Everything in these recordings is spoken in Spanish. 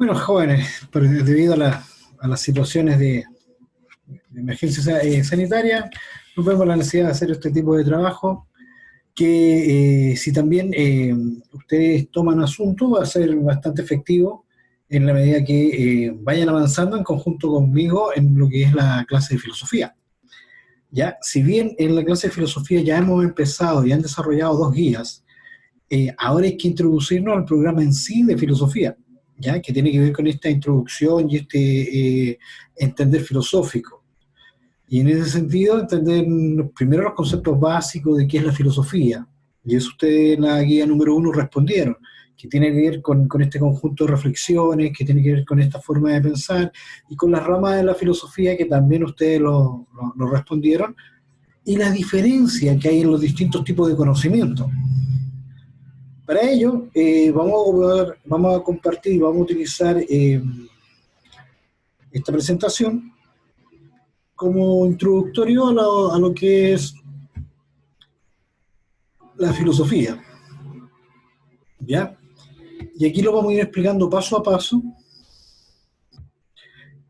Bueno, jóvenes, pero debido a las situaciones de emergencia sanitaria, nos vemos la necesidad de hacer este tipo de trabajo, que si también ustedes toman asunto, va a ser bastante efectivo en la medida que vayan avanzando en conjunto conmigo en lo que es la clase de filosofía. Ya, si bien en la clase de filosofía ya hemos empezado y han desarrollado dos guías, ahora hay que introducirnos al programa en sí de filosofía, ¿ya? Que tiene que ver con esta introducción y este entender filosófico. Y en ese sentido, entender primero los conceptos básicos de qué es la filosofía. Y eso ustedes en la guía número 1 respondieron, que tiene que ver con este conjunto de reflexiones, que tiene que ver con esta forma de pensar, y con las ramas de la filosofía que también ustedes lo respondieron, y la diferencia que hay en los distintos tipos de conocimiento. Para ello, vamos a compartir, vamos a utilizar esta presentación como introductorio a lo que es la filosofía, ¿ya? Y aquí lo vamos a ir explicando paso a paso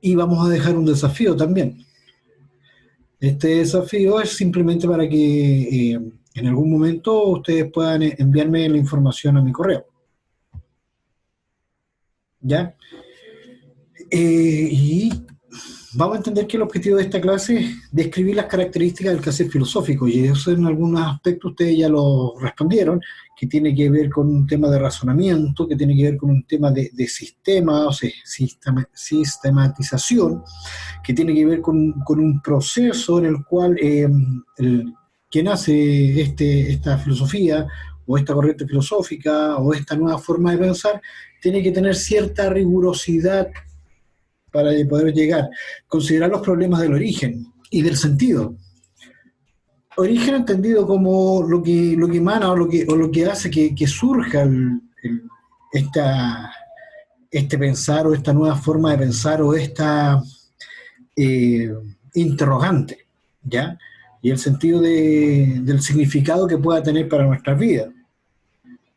y vamos a dejar un desafío también. Este desafío es simplemente para que en algún momento ustedes puedan enviarme la información a mi correo, ¿ya? Y vamos a entender que el objetivo de esta clase es describir las características del quehacer filosófico, y eso en algunos aspectos ustedes ya lo respondieron, que tiene que ver con un tema de razonamiento, que tiene que ver con un tema de sistema, o sea, sistematización, que tiene que ver con un proceso en el cual quien hace esta filosofía, o esta corriente filosófica, o esta nueva forma de pensar, tiene que tener cierta rigurosidad para poder llegar. Considerar los problemas del origen y del sentido. Origen entendido como lo que emana o lo que hace que surja este pensar, o esta nueva forma de pensar, o esta interrogante, ¿ya? Y el sentido del significado que pueda tener para nuestras vidas.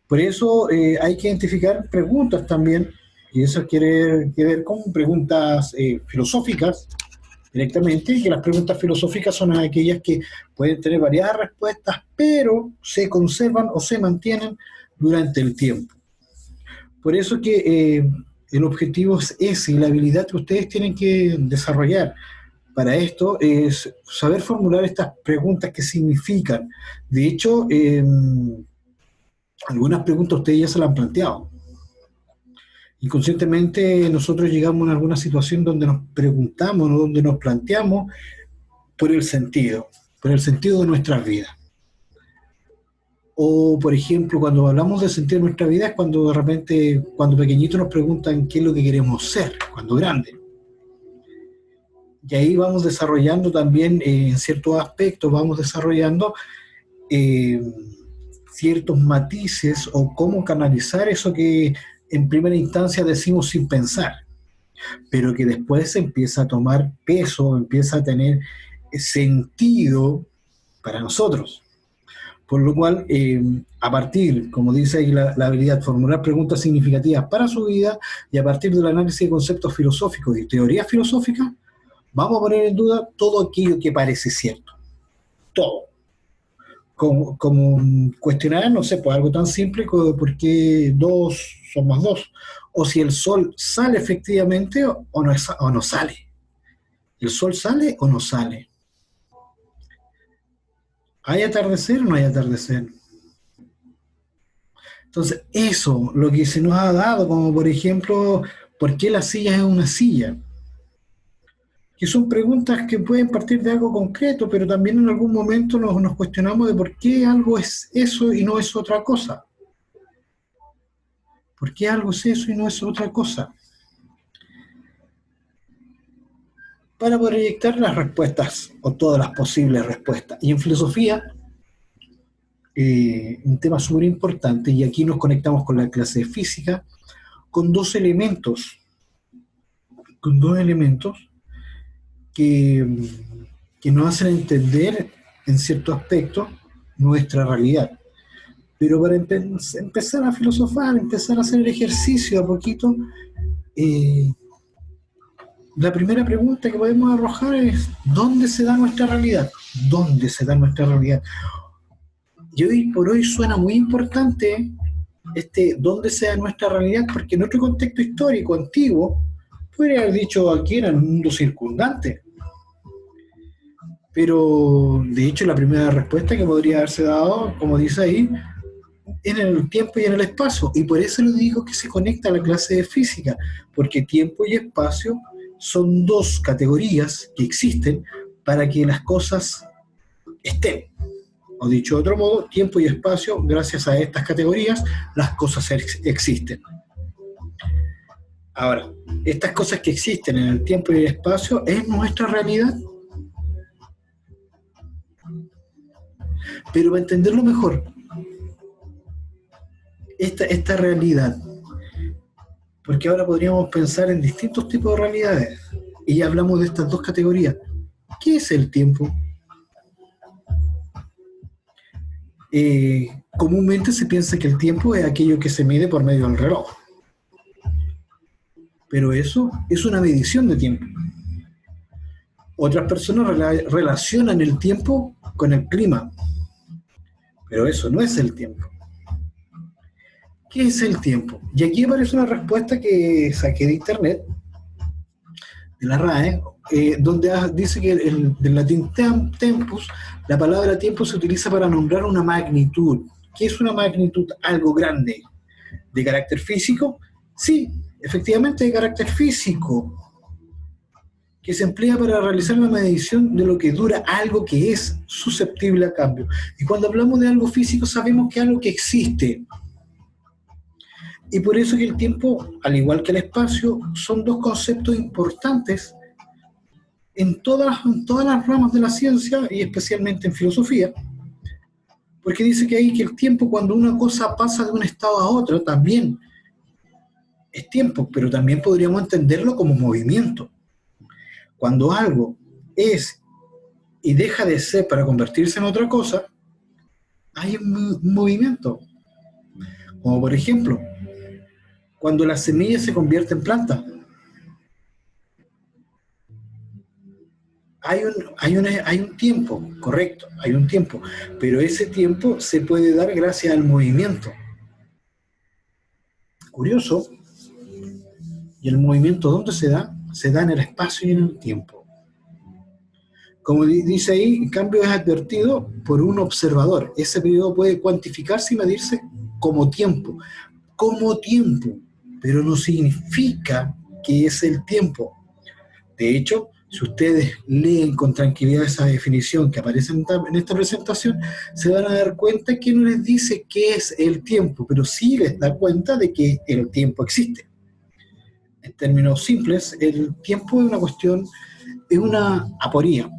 Por eso hay que identificar preguntas también, y eso quiere ver con preguntas filosóficas directamente, que las preguntas filosóficas son aquellas que pueden tener variadas respuestas, pero se conservan o se mantienen durante el tiempo. Por eso que el objetivo es ese, y la habilidad que ustedes tienen que desarrollar para esto es saber formular estas preguntas que significan. De hecho, algunas preguntas ustedes ya se las han planteado. Inconscientemente nosotros llegamos a alguna situación donde nos preguntamos, ¿no? Donde nos planteamos por el sentido de nuestras vidas. O, por ejemplo, cuando hablamos del sentido de nuestra vida es cuando de repente, cuando pequeñitos nos preguntan qué es lo que queremos ser cuando grande. Y ahí vamos desarrollando también, en ciertos aspectos, vamos desarrollando ciertos matices o cómo canalizar eso que en primera instancia decimos sin pensar, pero que después empieza a tomar peso, empieza a tener sentido para nosotros. Por lo cual, a partir, como dice ahí la habilidad, formular preguntas significativas para su vida, y a partir del análisis de conceptos filosóficos y teorías filosóficas, vamos a poner en duda todo aquello que parece cierto. Todo. Como cuestionar, no sé, pues algo tan simple como por qué 2 son más 2, o si el sol sale efectivamente o no sale. ¿El sol sale o no sale? ¿Hay atardecer o no hay atardecer? Entonces, eso, lo que se nos ha dado, como por ejemplo, ¿por qué la silla es una silla? Que son preguntas que pueden partir de algo concreto, pero también en algún momento nos cuestionamos de por qué algo es eso y no es otra cosa. ¿Por qué algo es eso y no es otra cosa? Para proyectar las respuestas, o todas las posibles respuestas. Y en filosofía, un tema súper importante, y aquí nos conectamos con la clase de física, con dos elementos que, que nos hacen entender en cierto aspecto nuestra realidad. Pero para empezar a filosofar, empezar a hacer el ejercicio a poquito, eh, la primera pregunta que podemos arrojar es, ¿dónde se da nuestra realidad? ¿Dónde se da nuestra realidad? Y hoy por hoy suena muy importante dónde se da nuestra realidad, porque en otro contexto histórico antiguo, podría haber dicho aquí en el mundo circundante. Pero de hecho la primera respuesta que podría haberse dado, como dice ahí, en el tiempo y en el espacio. Y por eso lo digo que se conecta a la clase de física, porque tiempo y espacio son dos categorías que existen para que las cosas estén. O dicho de otro modo, tiempo y espacio, gracias a estas categorías, las cosas existen. Ahora, estas cosas que existen en el tiempo y el espacio, ¿es nuestra realidad? Pero para entenderlo mejor, esta realidad, porque ahora podríamos pensar en distintos tipos de realidades, y ya hablamos de estas dos categorías. ¿Qué es el tiempo? Comúnmente se piensa que el tiempo es aquello que se mide por medio del reloj, pero eso es una medición de tiempo. Otras personas relacionan el tiempo con el clima, pero eso no es el tiempo. ¿Qué es el tiempo? Y aquí aparece una respuesta que saqué de internet, de la RAE, donde dice que del latín tempus, la palabra tiempo se utiliza para nombrar una magnitud. ¿Qué es una magnitud? Algo grande. ¿De carácter físico? Sí, efectivamente de carácter físico, que se emplea para realizar una medición de lo que dura algo que es susceptible a cambio. Y cuando hablamos de algo físico sabemos que es algo que existe. Y por eso que el tiempo, al igual que el espacio, son dos conceptos importantes en todas las ramas de la ciencia y especialmente en filosofía, porque dice que ahí que el tiempo, cuando una cosa pasa de un estado a otro, también es tiempo, pero también podríamos entenderlo como movimiento. Cuando algo es y deja de ser para convertirse en otra cosa, hay un movimiento. Como por ejemplo, cuando la semilla se convierte en planta, hay un tiempo, correcto, hay un tiempo, pero ese tiempo se puede dar gracias al movimiento. Curioso, ¿y el movimiento dónde se da? Se da en el espacio y en el tiempo. Como dice ahí, en cambio es advertido por un observador. Ese periodo puede cuantificarse y medirse como tiempo, pero no significa que es el tiempo. De hecho, si ustedes leen con tranquilidad esa definición que aparece en esta presentación, se van a dar cuenta que no les dice qué es el tiempo, pero sí les da cuenta de que el tiempo existe. En términos simples, el tiempo es una cuestión, es una aporía.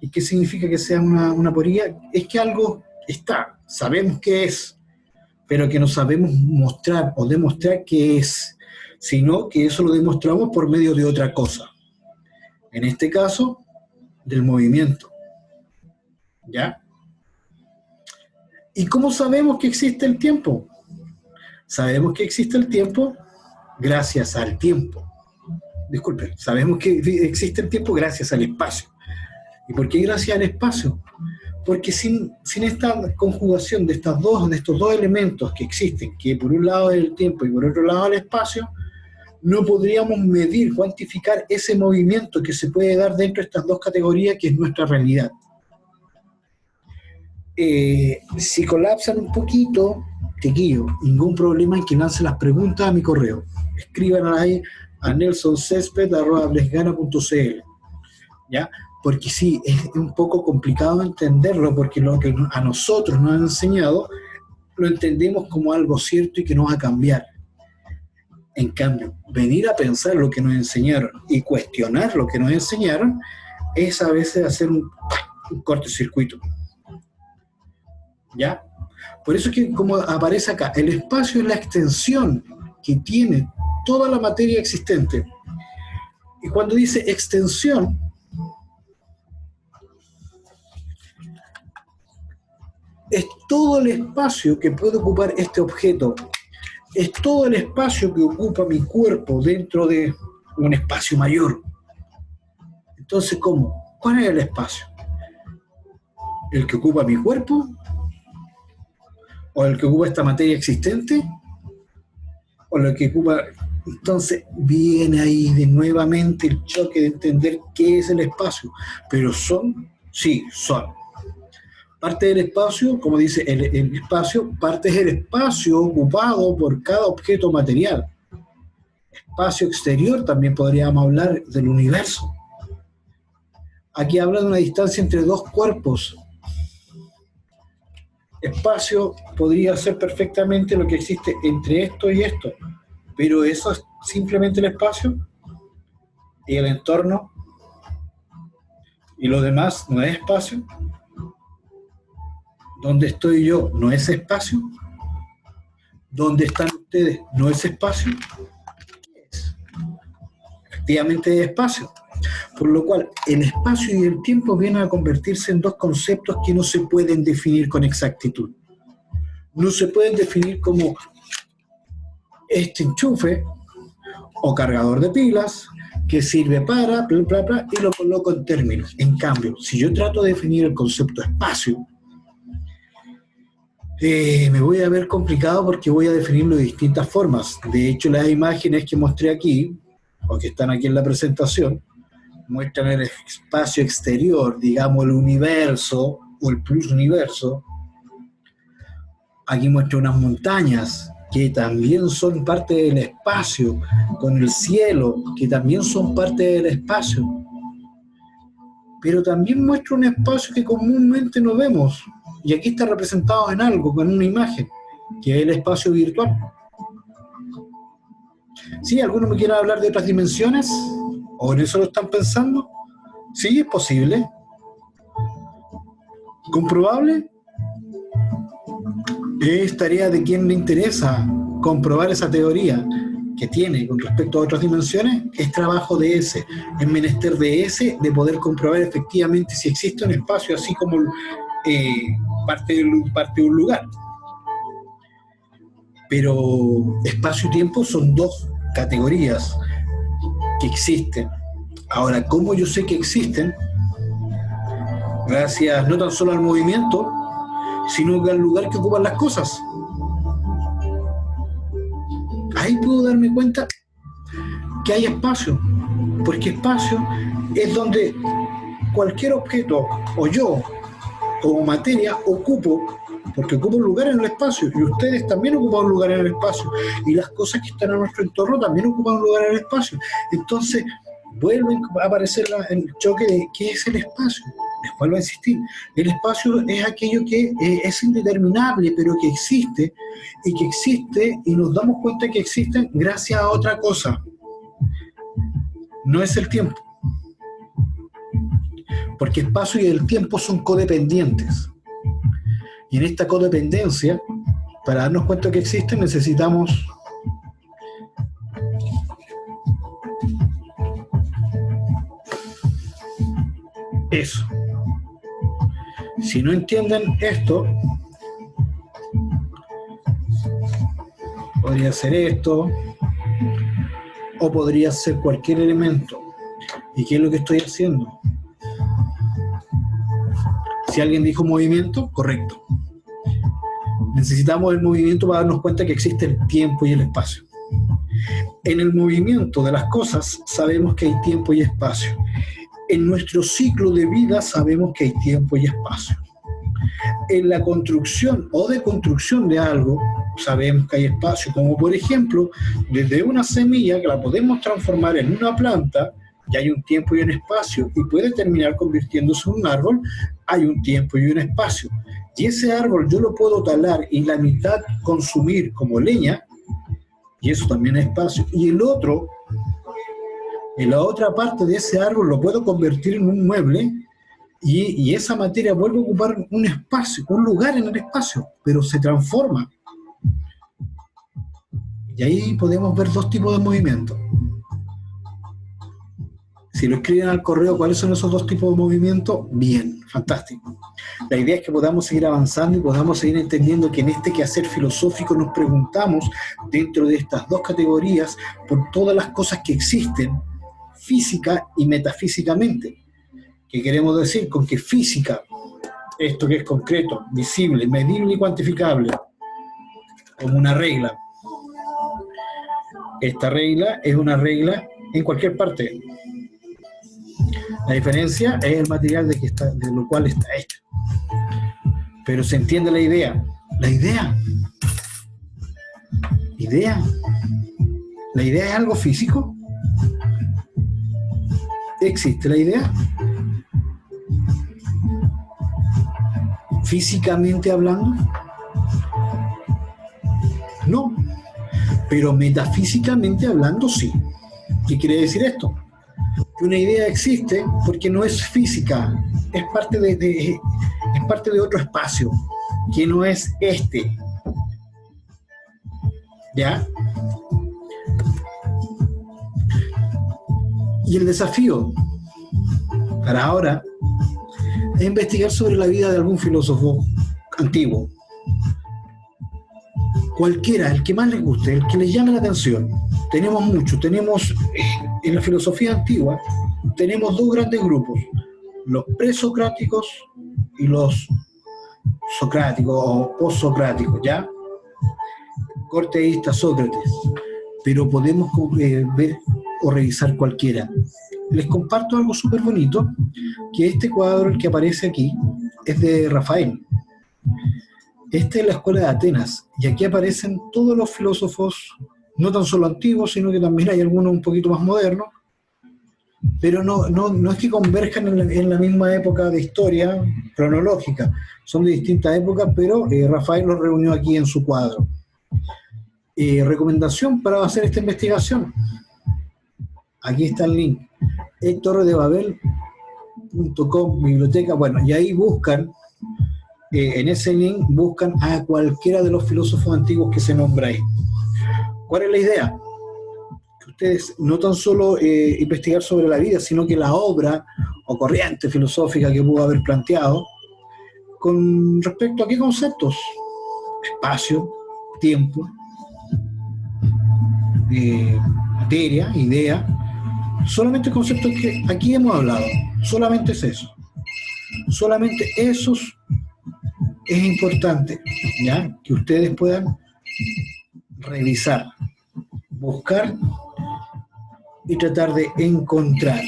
¿Y qué significa que sea una aporía? Es que algo está, sabemos qué es, pero que no sabemos mostrar o demostrar qué es, sino que eso lo demostramos por medio de otra cosa. En este caso, del movimiento. ¿Ya? ¿Y cómo sabemos que existe el tiempo? Sabemos que existe el tiempo gracias al tiempo. Disculpen, sabemos que existe el tiempo gracias al espacio. ¿Y por qué gracias al espacio? Porque sin esta conjugación de estos dos elementos que existen, que por un lado es el tiempo y por otro lado el espacio, no podríamos medir, cuantificar ese movimiento que se puede dar dentro de estas dos categorías que es nuestra realidad. Si colapsan un poquito, chiquillo, ningún problema en que lance las preguntas a mi correo. Escriban ahí a nelsonscesped@blesgana.cl, ¿ya? Porque sí, es un poco complicado entenderlo, porque lo que a nosotros nos han enseñado lo entendemos como algo cierto y que no va a cambiar. En cambio, venir a pensar lo que nos enseñaron y cuestionar lo que nos enseñaron es a veces hacer un cortocircuito. ¿Ya? Por eso es que, como aparece acá, el espacio es la extensión que tiene toda la materia existente. Y cuando dice extensión, es todo el espacio que puede ocupar este objeto. es todo el espacio que ocupa mi cuerpo dentro de un espacio mayor. Entonces, ¿cómo? ¿Cuál es el espacio? ¿El que ocupa mi cuerpo? ¿O el que ocupa esta materia existente? ¿O el que ocupa...? Entonces viene ahí de nuevamente el choque de entender qué es el espacio. Pero son, sí, son. Parte del espacio, como dice el espacio, parte es el espacio ocupado por cada objeto material. Espacio exterior también podríamos hablar del universo. Aquí habla de una distancia entre dos cuerpos. Espacio podría ser perfectamente lo que existe entre esto y esto, pero eso es simplemente el espacio y el entorno y lo demás no es espacio. ¿Dónde estoy yo? ¿No es espacio? ¿Dónde están ustedes? ¿No es espacio? ¿Qué es? Efectivamente es espacio. Por lo cual, el espacio y el tiempo vienen a convertirse en dos conceptos que no se pueden definir con exactitud. No se pueden definir como este enchufe o cargador de pilas que sirve para, bla, bla, bla, y lo coloco en términos. En cambio, si yo trato de definir el concepto espacio, me voy a ver complicado porque voy a definirlo de distintas formas. De hecho, las imágenes que mostré aquí, o que están aquí en la presentación, muestran el espacio exterior, digamos el universo o el plus universo. Aquí muestra unas montañas que también son parte del espacio, con el cielo, que también son parte del espacio. Pero también muestra un espacio que comúnmente no vemos, y aquí está representado en algo, con una imagen, que es el espacio virtual. ¿Sí? ¿Alguno me quiere hablar de otras dimensiones? ¿O en eso lo están pensando? Sí, es posible. ¿Comprobable? Es tarea de quien le interesa comprobar esa teoría que tiene con respecto a otras dimensiones, es trabajo de ese, es menester de ese, de poder comprobar efectivamente si existe un espacio así como parte de un lugar. Pero espacio y tiempo son dos categorías que existen. Ahora, ¿cómo yo sé que existen? Gracias no tan solo al movimiento, sino que al lugar que ocupan las cosas. Ahí puedo darme cuenta que hay espacio, porque espacio es donde cualquier objeto, o yo, como materia, ocupo, porque ocupo un lugar en el espacio, y ustedes también ocupan un lugar en el espacio, y las cosas que están en nuestro entorno también ocupan un lugar en el espacio. Entonces, vuelve a aparecer el choque de qué es el espacio. Les vuelvo a insistir, el espacio es aquello que es indeterminable, pero que existe, y nos damos cuenta que existen gracias a otra cosa. No es el tiempo, porque espacio y el tiempo son codependientes. Y en esta codependencia, para darnos cuenta que existen, necesitamos eso. Si no entienden esto, podría ser esto, o podría ser cualquier elemento. ¿Y qué es lo que estoy haciendo? Si alguien dijo movimiento, correcto. Necesitamos el movimiento para darnos cuenta que existe el tiempo y el espacio. En el movimiento de las cosas sabemos que hay tiempo y espacio. En nuestro ciclo de vida sabemos que hay tiempo y espacio. En la construcción o deconstrucción de algo sabemos que hay espacio, como por ejemplo, desde una semilla que la podemos transformar en una planta, y hay un tiempo y un espacio, y puede terminar convirtiéndose en un árbol, hay un tiempo y un espacio. Y ese árbol yo lo puedo talar y la mitad consumir como leña, y eso también es espacio, y el otro, en la otra parte de ese árbol lo puedo convertir en un mueble, y esa materia vuelve a ocupar un espacio, un lugar en el espacio, pero se transforma. Y ahí podemos ver dos tipos de movimientos. Si lo escriben al correo, ¿cuáles son esos dos tipos de movimiento? Bien, fantástico. La idea es que podamos seguir avanzando y podamos seguir entendiendo que en este quehacer filosófico nos preguntamos, dentro de estas dos categorías, por todas las cosas que existen, física y metafísicamente. ¿Qué queremos decir con que física? Esto que es concreto, visible, medible y cuantificable, como una regla. Esta regla es una regla en cualquier parte. La diferencia es el material de lo cual está hecho. Pero se entiende la idea. La idea. ¿La idea es algo físico? ¿Existe la idea? Físicamente hablando, no, pero metafísicamente hablando sí. ¿Qué quiere decir esto? Que una idea existe porque no es física, es parte de otro espacio, que no es este. ¿Ya? Y el desafío para ahora es investigar sobre la vida de algún filósofo antiguo. Cualquiera, el que más les guste, el que les llame la atención. Tenemos muchos, en la filosofía antigua, tenemos dos grandes grupos, los presocráticos y los socráticos o postsocráticos, ¿ya? Corteísta Sócrates, pero podemos ver o revisar cualquiera. Les comparto algo súper bonito, que este cuadro, el que aparece aquí, es de Rafael. Esta es la escuela de Atenas, y aquí aparecen todos los filósofos, no tan solo antiguos, sino que también hay algunos un poquito más modernos, pero no es que converjan en la misma época de historia cronológica, son de distintas épocas, pero Rafael los reunió aquí en su cuadro. Recomendación para hacer esta investigación. Aquí está el link, torredebabel.com, biblioteca, bueno, y ahí buscan, en ese link buscan a cualquiera de los filósofos antiguos que se nombra ahí. ¿Cuál es la idea? Que ustedes no tan solo investigar sobre la vida, sino que la obra o corriente filosófica que pudo haber planteado, con respecto a qué conceptos: espacio, tiempo, materia, idea, solamente conceptos que aquí hemos hablado, solamente es eso. Solamente esos es importante, ¿ya? Que ustedes puedan revisar, buscar y tratar de encontrar.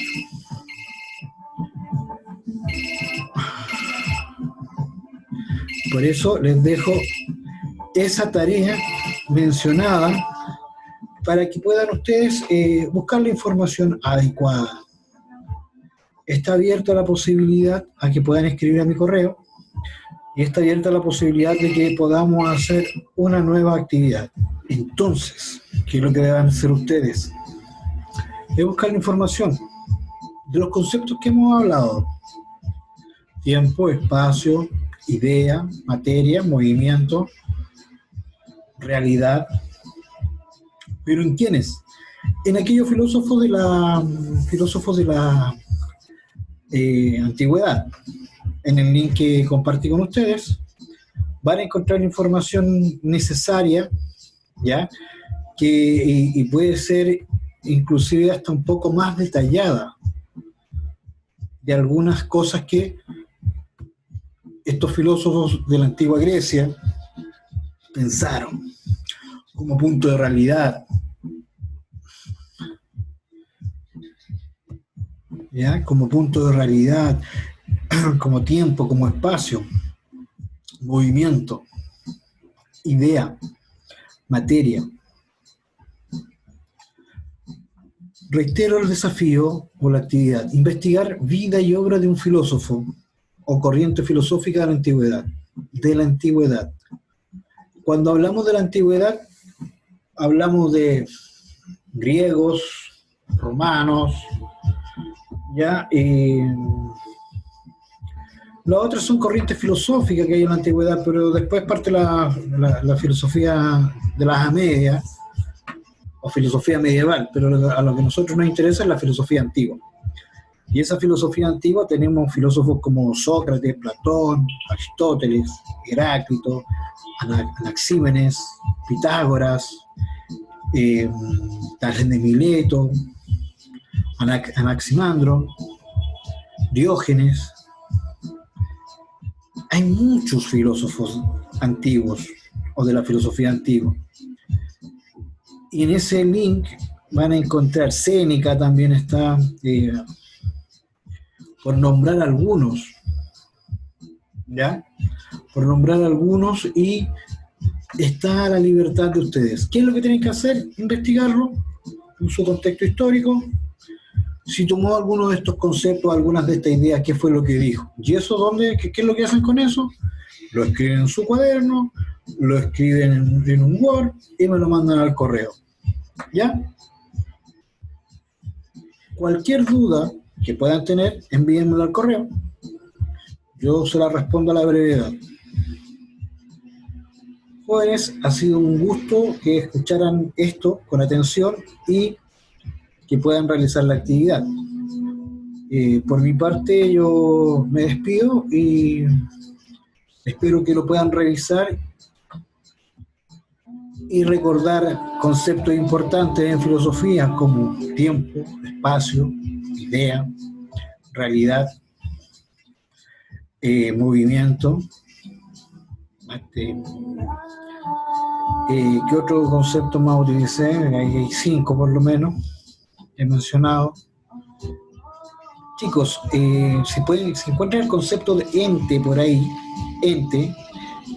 Por eso les dejo esa tarea mencionada para que puedan ustedes buscar la información adecuada. Está abierta la posibilidad a que puedan escribir a mi correo y está abierta la posibilidad de que podamos hacer una nueva actividad. Entonces, ¿qué es lo que deben hacer ustedes? Es buscar la información de los conceptos que hemos hablado: tiempo, espacio, idea, materia, movimiento, realidad. ¿Pero en quiénes? En aquellos filósofos de la antigüedad. En el link que compartí con ustedes van a encontrar la información necesaria, ¿ya? Y puede ser inclusive hasta un poco más detallada de algunas cosas que estos filósofos de la antigua Grecia pensaron como punto de realidad, ¿ya? Como punto de realidad, como tiempo, como espacio, movimiento, idea, materia. Reitero el desafío o la actividad: investigar vida y obra de un filósofo o corriente filosófica de la antigüedad. De la antigüedad. Cuando hablamos de la antigüedad, hablamos de griegos, romanos, ¿ya? Las otras son corrientes filosóficas que hay en la antigüedad, pero después parte la filosofía de la Edad Media, o filosofía medieval, pero a lo que a nosotros nos interesa es la filosofía antigua. Y esa filosofía antigua tenemos filósofos como Sócrates, Platón, Aristóteles, Heráclito, Anaxímenes, Pitágoras, Tales de Mileto, Anaximandro, Diógenes. Hay muchos filósofos antiguos o de la filosofía antigua. Y en ese link van a encontrar Séneca, también está, por nombrar algunos, ¿ya? Por nombrar algunos, y está a la libertad de ustedes. ¿Qué es lo que tienen que hacer? Investigarlo en su contexto histórico. Si tomó alguno de estos conceptos, algunas de estas ideas, ¿qué fue lo que dijo? ¿Y eso dónde? ¿Qué es lo que hacen con eso? Lo escriben en su cuaderno, lo escriben en un Word y me lo mandan al correo. ¿Ya? Cualquier duda que puedan tener, envíenmelo al correo. Yo se la respondo a la brevedad. Jóvenes, ha sido un gusto que escucharan esto con atención y que puedan realizar la actividad. Por mi parte, yo me despido y espero que lo puedan revisar y recordar conceptos importantes en filosofía como tiempo, espacio, idea, realidad, movimiento. ¿Qué otro concepto más utilicé? Hay 5 por lo menos, he mencionado. Chicos, si encuentran el concepto de ente por ahí, ente,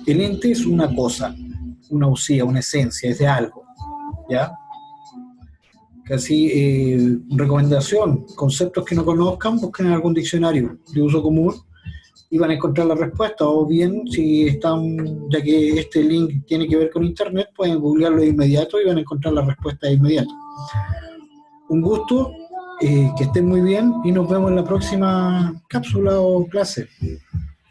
el ente es una cosa, una usía, una esencia, es de algo, ¿ya? Casi recomendación, conceptos que no conozcan, busquen en algún diccionario de uso común y van a encontrar la respuesta, o bien si están, ya que este link tiene que ver con internet, pueden googlearlo de inmediato y van a encontrar la respuesta de inmediato. Un gusto, que estén muy bien y nos vemos en la próxima cápsula o clase.